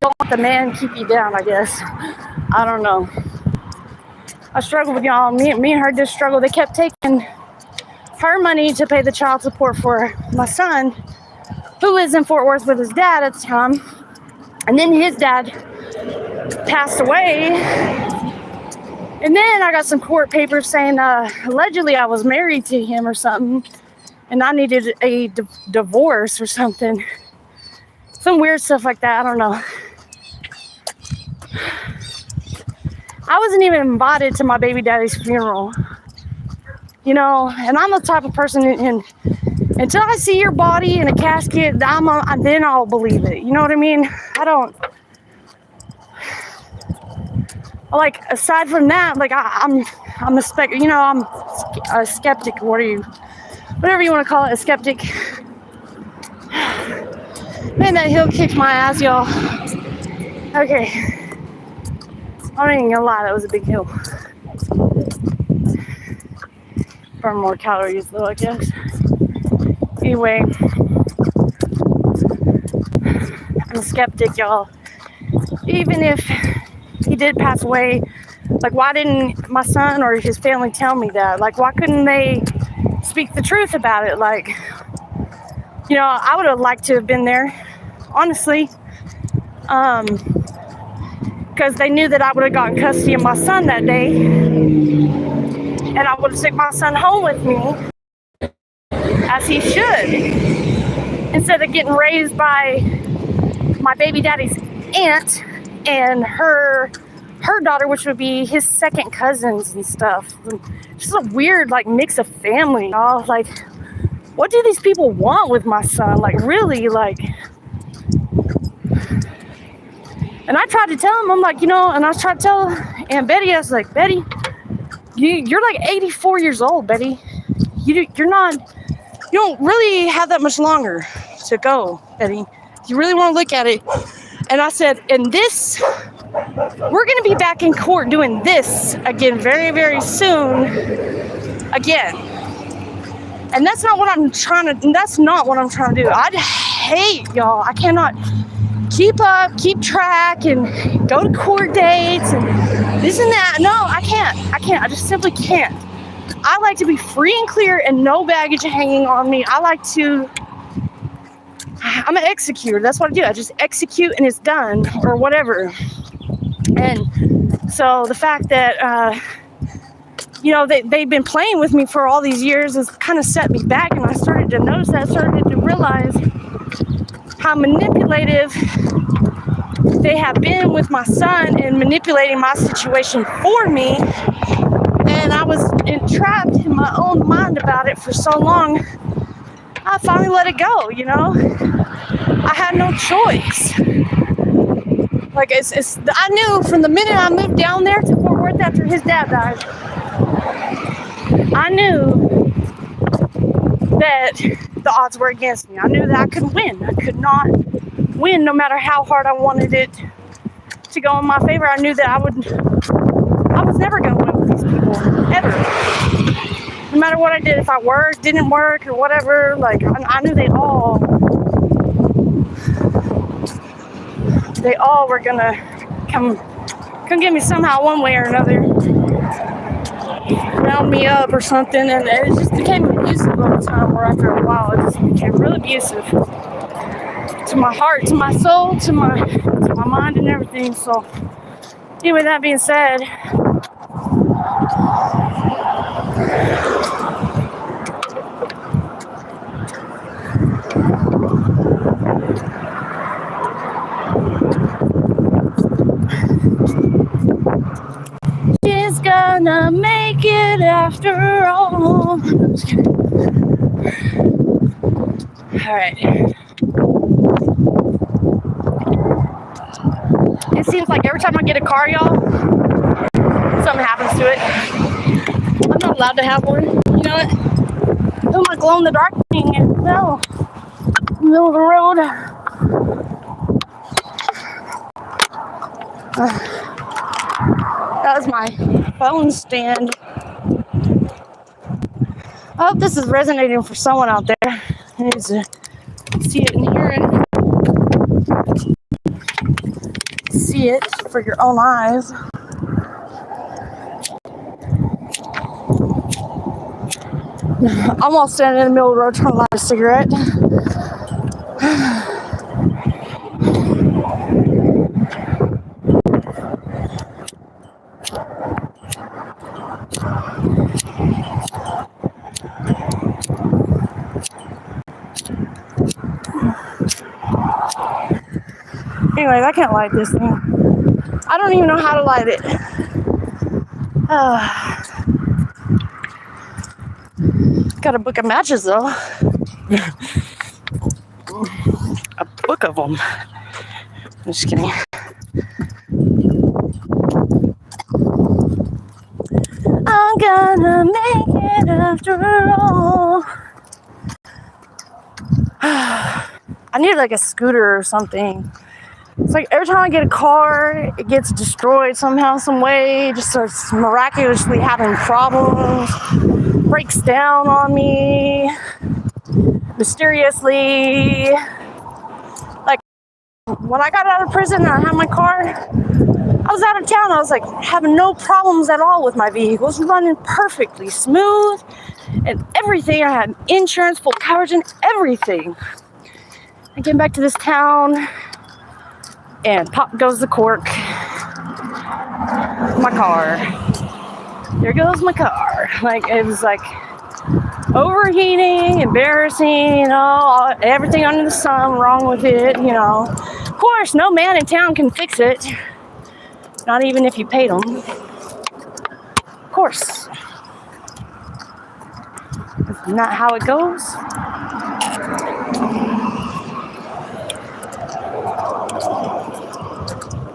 don't let the man keep you down, I guess. I don't know. I struggle with y'all. Me and her did struggle. They kept taking her money to pay the child support for my son, who lives in Fort Worth with his dad at the time. And then his dad passed away. And then I got some court papers saying allegedly I was married to him or something, and I needed a divorce or something. Some weird stuff like that. I don't know. I wasn't even invited to my baby daddy's funeral. You know, and I'm the type of person, and until I see your body in a casket, then I'll believe it. You know what I mean? I don't, like, aside from that, like, I'm a skeptic. Whatever you want to call it, a skeptic. Man, that hill kicked my ass, y'all. Okay. I'm not even gonna lie, that was a big hill. Burn more calories, though, I guess. Anyway, I'm a skeptic, y'all. Even if he did pass away, like, why didn't my son or his family tell me that? Like, why couldn't they speak the truth about it? Like, you know, I would have liked to have been there, honestly, because they knew that I would have gotten custody of my son that day, and I would have took my son home with me, as he should, instead of getting raised by my baby daddy's aunt and her daughter, which would be his second cousins and stuff. Just a weird, like, mix of family, y'all. Like, what do these people want with my son? Like, really, like. And I tried to tell him, I'm like, you know, and I was trying to tell Aunt Betty, I was like, Betty, you're like 84 years old, Betty. You don't really have that much longer to go, Betty. You really want to look at it. And I said, and this, we're going to be back in court doing this again very, very soon again. And that's not what I'm trying to do. I hate, y'all. I cannot keep track and go to court dates and this and that. No, I can't. I just simply can't. I like to be free and clear and no baggage hanging on me. I'm an executor. That's what I do. I just execute and it's done, or whatever. And so the fact that, you know, they've been playing with me for all these years has kind of set me back. And I started to notice that. I started to realize how manipulative they have been with my son and manipulating my situation for me. And I was entrapped in my own mind about it for so long. I finally let it go, you know? I had no choice. Like, I knew from the minute I moved down there to Fort Worth after his dad died, I knew that the odds were against me. I knew that I couldn't win. I could not win no matter how hard I wanted it to go in my favor. I knew that I was never going to win with these people, ever. No matter what I did, if I worked, didn't work, or whatever, like, I knew they all they all were gonna come get me somehow, one way or another, round me up or something, and it just became abusive over time, where after a while it just became real abusive to my heart, to my soul, to my mind and everything. So anyway, that being said, she's gonna make it after all. I'm just kidding. Alright. It seems like every time I get a car, y'all, something happens to it. I'm not allowed to have one. You know what? Oh, my glow in the dark thing fell in the middle of the road. That was my phone stand. I hope this is resonating for someone out there who needs to see it and hear it. See it for your own eyes. I'm all standing in the middle of the road trying to light a cigarette. Anyways, I can't light this thing. I don't even know how to light it. Got a book of matches though. A book of them. I'm just kidding. I'm gonna make it after all. I need like a scooter or something. It's like every time I get a car, it gets destroyed somehow, some way. It just starts miraculously having problems. Breaks down on me. Mysteriously. Like, when I got out of prison and I had my car, I was out of town. I was like having no problems at all with my vehicles. Running perfectly smooth. And everything. I had insurance, full coverage, and everything. I came back to this town. And pop goes the cork. My car. There goes my car. Like, it was like overheating, embarrassing, you know, everything under the sun wrong with it, you know. Of course, no man in town can fix it. Not even if you paid them. Of course. Isn't that how it goes?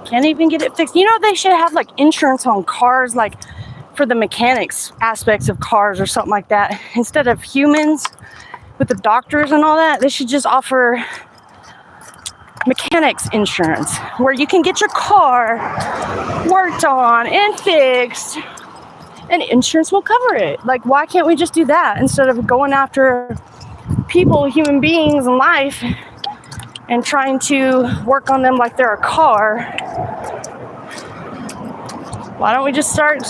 Can't even get it fixed. You know, they should have like insurance on cars, like for the mechanics aspects of cars or something like that. Instead of humans with the doctors and all that, they should just offer mechanics insurance where you can get your car worked on and fixed and insurance will cover it. Like, why can't we just do that instead of going after people, human beings in life, and trying to work on them like they're a car? Why don't we just start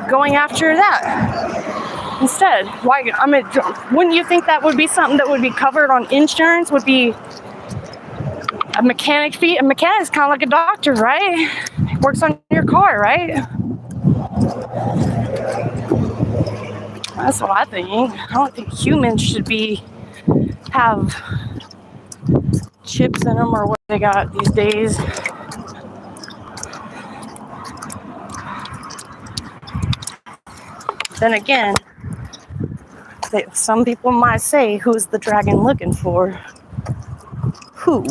going after that instead? Why? I mean, wouldn't you think that would be something that would be covered on insurance? Would be a mechanic fee? A mechanic is kind of like a doctor, right? He works on your car, right? That's what I think. I don't think humans should have chips in them or what they got these days. Then again, some people might say, who's the dragon looking for? Who?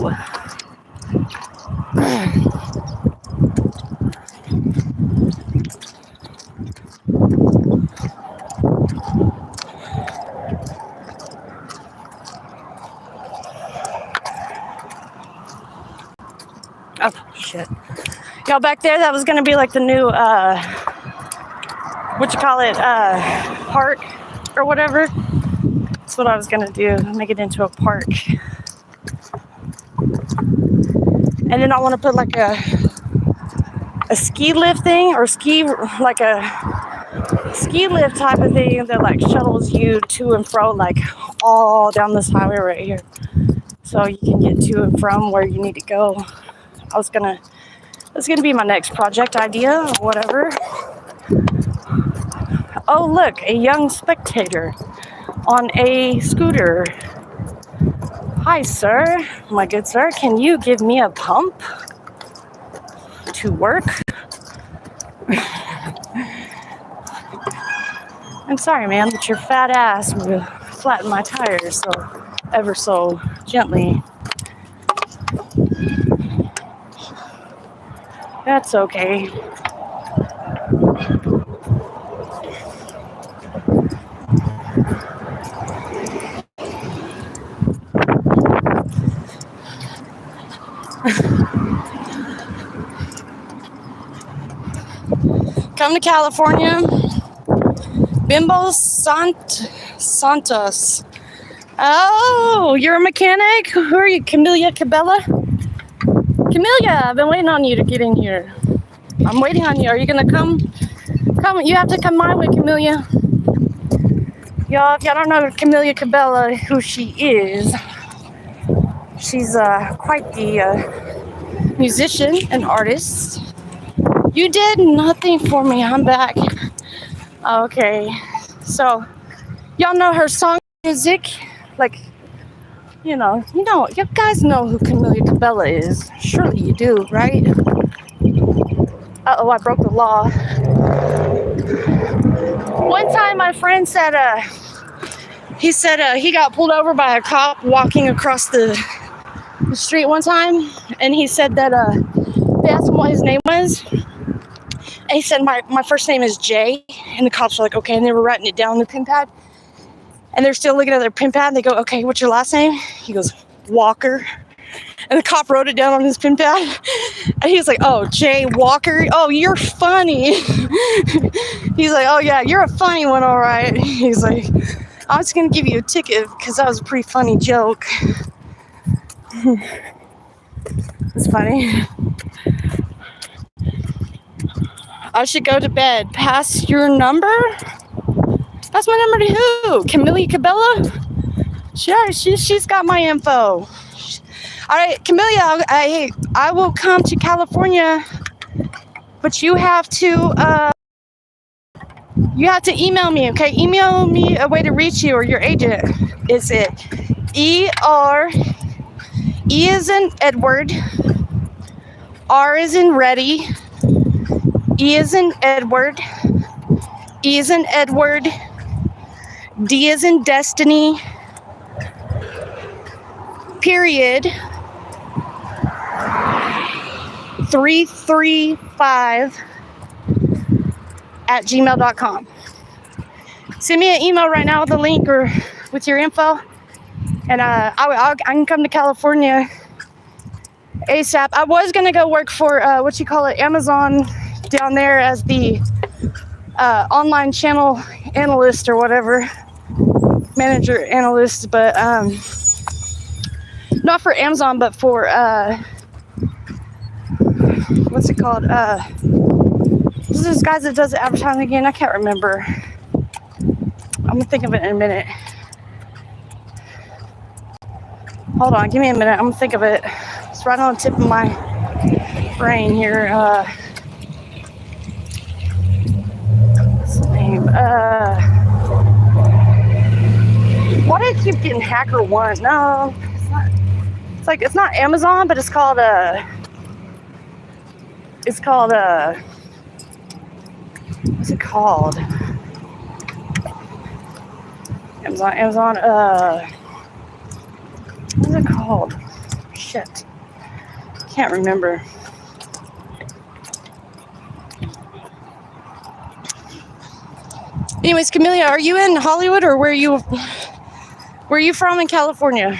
Oh, shit. Y'all back there, that was going to be like the new, park or whatever. That's what I was going to do, make it into a park. And then I want to put like a ski lift thing, or like a ski lift type of thing that like shuttles you to and fro, like all down this highway right here, so you can get to and from where you need to go. That's gonna be my next project idea or whatever. Oh look, a young spectator on a scooter. Hi sir, my good sir, can you give me a pump to work? I'm sorry, ma'am, but your fat ass will flatten my tires so ever so gently. That's okay. Come to California. Bimbo Santos. Oh, you're a mechanic? Who are you, Camellia Cabela? Camellia, I've been waiting on you to get in here. I'm waiting on you. Are you gonna come? Come, you have to come my way, Camellia. Y'all, if y'all don't know Camellia Cabela, who she is, she's quite the musician and artist. You did nothing for me. I'm back. Okay, so y'all know her song music, like, you guys know who Camellia Cabela is. Surely you do, right? Uh-oh, I broke the law. One time my friend said, he got pulled over by a cop walking across the street one time, and he said that, they asked him what his name was, and he said, my first name is Jay, and the cops were like, okay, and they were writing it down on the pen pad, and they're still looking at their pen pad, and they go, okay, what's your last name? He goes, Walker. And the cop wrote it down on his pen pad, and he was like, oh, Jay Walker, oh, you're funny. He's like, oh yeah, you're a funny one, all right. He's like, I'm just gonna give you a ticket because that was a pretty funny joke. It's funny. I should go to bed. Pass your number? Pass my number to who? Camellia Cabela? Sure, she's got my info. All right, Camellia, I will come to California, but you have to email me, okay? Email me a way to reach you or your agent. Is it E is in Edward, R is in Ready, E is in Edward, E is in Edward, D is in Destiny, period, 335 at gmail.com. Send me an email right now with a link or with your info, and I can come to California ASAP. I was gonna go work for Amazon down there as the online channel analyst or whatever, manager analyst, but not for Amazon, but for what's it called? Who's this guy that does the advertising again? I can't remember. I'm gonna think of it in a minute. Hold on, give me a minute. I'm gonna think of it. It's right on the tip of my brain here. What's the name? Why do I keep getting Hacker One? No, it's not. It's not Amazon, but it's called what's it called? Amazon, what's it called? Shit. Can't remember. Anyways, Camellia, are you in Hollywood or where are you from in California?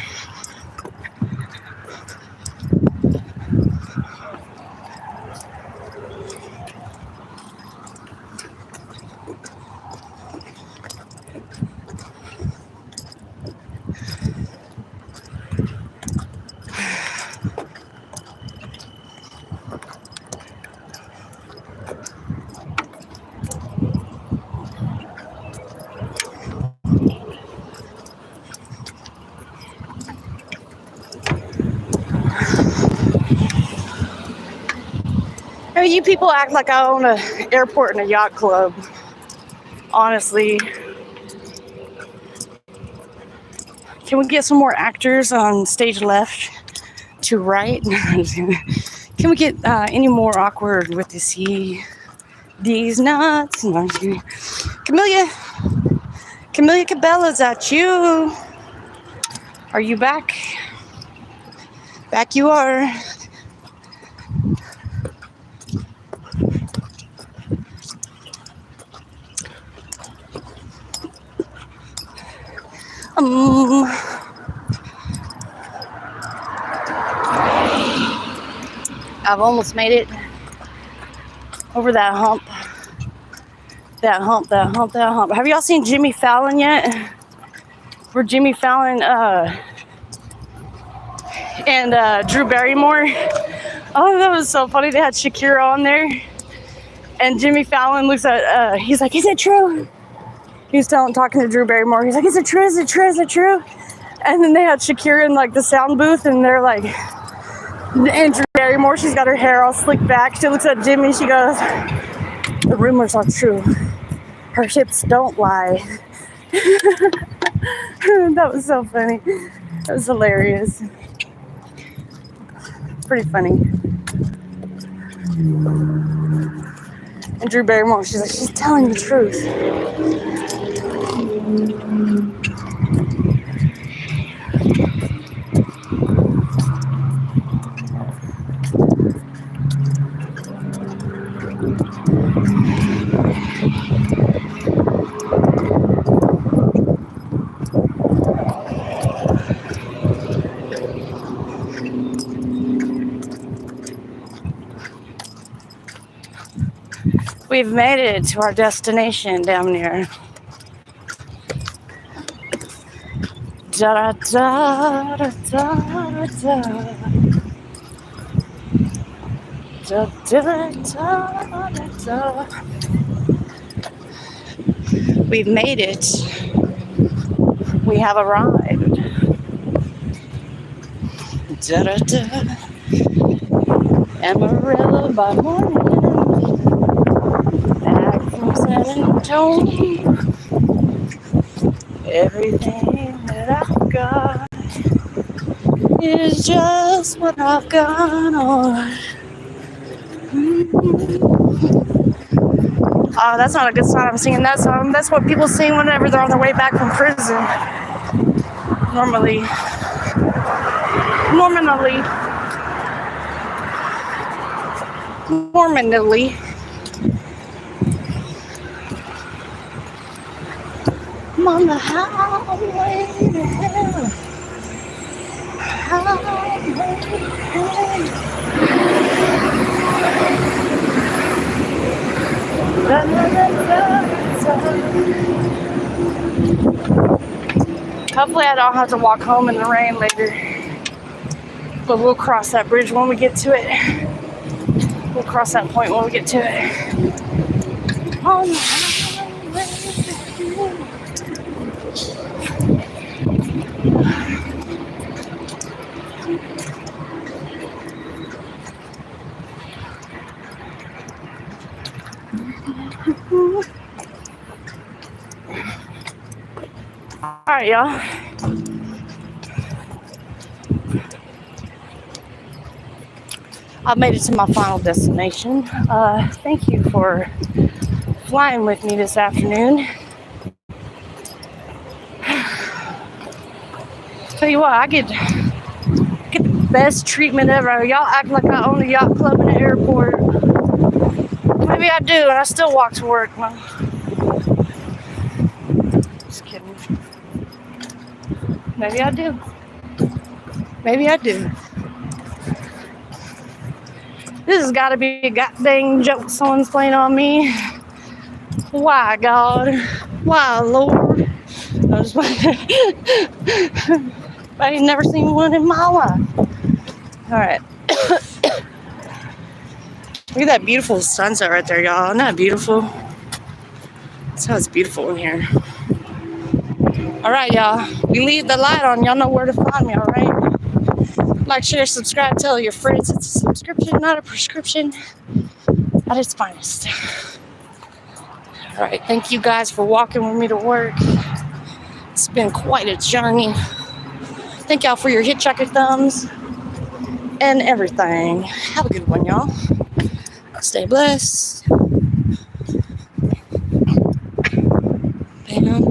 I mean, you people act like I own an airport and a yacht club. Honestly. Can we get some more actors on stage left to right? Can we get any more awkward with the C? These nuts? No, Camellia Cabela's that you? Are you back? Back you are. I've almost made it over that hump. That hump. Have y'all seen Jimmy Fallon yet? Where Jimmy Fallon and Drew Barrymore. Oh, that was so funny. They had Shakira on there. And Jimmy Fallon looks at, he's like, is it true? He's talking to Drew Barrymore. He's like, is it true? Is it true? Is it true? And then they had Shakira in like the sound booth, and they're like, and Drew Barrymore, she's got her hair all slicked back. She looks at Jimmy, she goes, the rumors are true. Her hips don't lie. That was so funny. That was hilarious. Pretty funny. And Drew Barrymore, she's like, she's telling the truth. We've made it to our destination down there. Da da da da da da. Da da da da da. We've made it. We have arrived. Da da da. Amarillo by morning. San Antonio, everything that I've got is just what I've got on. Oh, that's not a good song. I'm singing that song. That's what people sing whenever they're on their way back from prison. Normally. I'm on the highway to hell. Hopefully I don't have to walk home in the rain later. But we'll cross that bridge when we get to it. We'll cross that point when we get to it. On the highway to hell. All right, y'all. I've made it to my final destination. Thank you for flying with me this afternoon. Tell you what, I get the best treatment ever. Y'all act like I own a yacht club in the airport. Maybe I do, and I still walk to work. Well, just kidding. Maybe I do. Maybe I do. This has got to be a goddamn joke someone's playing on me. Why, God? Why, Lord? I just I ain't never seen one in my life. All right. Look at that beautiful sunset right there, y'all. Isn't that beautiful? That's how it's beautiful in here. All right, y'all. We leave the light on. Y'all know where to find me, all right? Like, share, subscribe, tell your friends it's a subscription, not a prescription. at its finest. All right, thank you guys for walking with me to work. It's been quite a journey. Thank y'all for your hitchhiker thumbs and everything. Have a good one, y'all. Stay blessed. Bam.